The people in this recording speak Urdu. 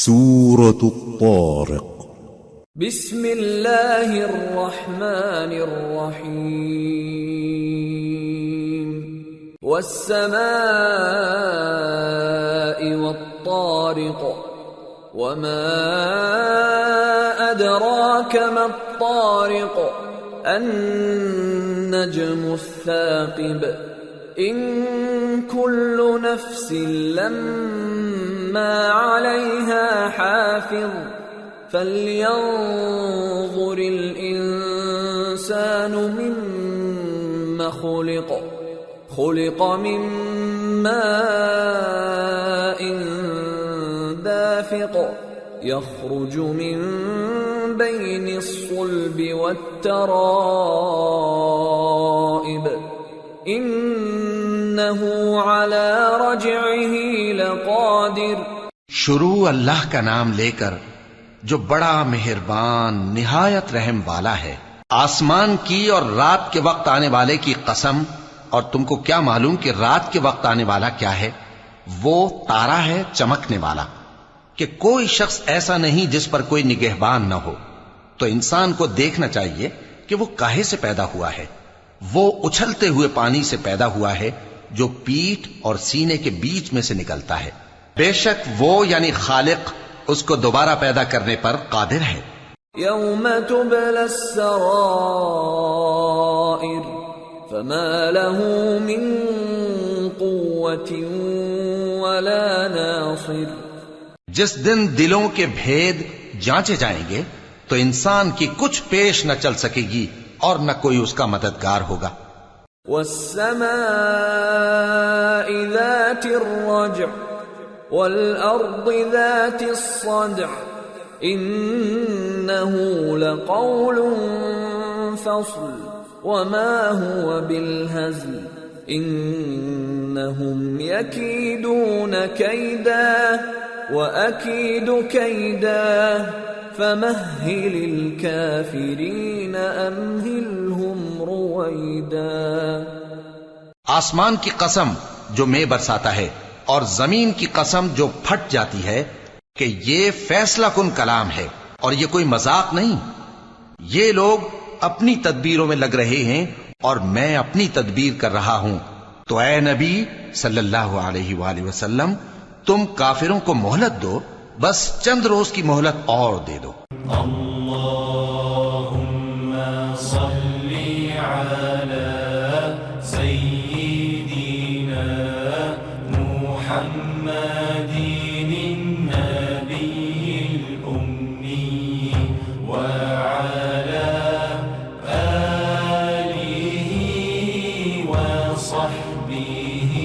سورة الطارق. بسم الله الرحمن الرحيم. والسماء والطارق وما أدراك ما الطارق النجم الثاقب إن كل نفس لما عليها حافظ فلينظر الإنسان مما خلق من ماء دافق يخرج من بين الصلب والترائب إنه على رجعه لقادر. شروع اللہ کا نام لے کر جو بڑا مہربان نہایت رحم والا ہے. آسمان کی اور رات کے وقت آنے والے کی قسم، اور تم کو کیا معلوم کہ رات کے وقت آنے والا کیا ہے؟ وہ تارا ہے چمکنے والا، کہ کوئی شخص ایسا نہیں جس پر کوئی نگہبان نہ ہو. تو انسان کو دیکھنا چاہیے کہ وہ کاہے سے پیدا ہوا ہے. وہ اچھلتے ہوئے پانی سے پیدا ہوا ہے جو پیٹھ اور سینے کے بیچ میں سے نکلتا ہے. بے شک وہ یعنی خالق اس کو دوبارہ پیدا کرنے پر قادر ہے. یوم تبلی السرائر فما له من قوة ولا ناصر. جس دن دلوں کے بھید جانچے جائیں گے تو انسان کی کچھ پیش نہ چل سکے گی اور نہ کوئی اس کا مددگار ہوگا. والسماء ذات الرجع والأرض ذات الصدع إنه لقول فصل وما هو بالهزل إنهم يكيدون كيدا وأكيد كيدا فمهل الكافرين أمهلهم رويدا. آسمان کی قسم جو مے برساتا ہے اور زمین کی قسم جو پھٹ جاتی ہے کہ یہ فیصلہ کن کلام ہے اور یہ کوئی مذاق نہیں. یہ لوگ اپنی تدبیروں میں لگ رہے ہیں اور میں اپنی تدبیر کر رہا ہوں. تو اے نبی صلی اللہ علیہ وآلہ وسلم تم کافروں کو مہلت دو، بس چند روز کی مہلت اور دے دو. اللہم صلی علی سیدنا محمد النبی الأمی وعلى آلہ وصحبہ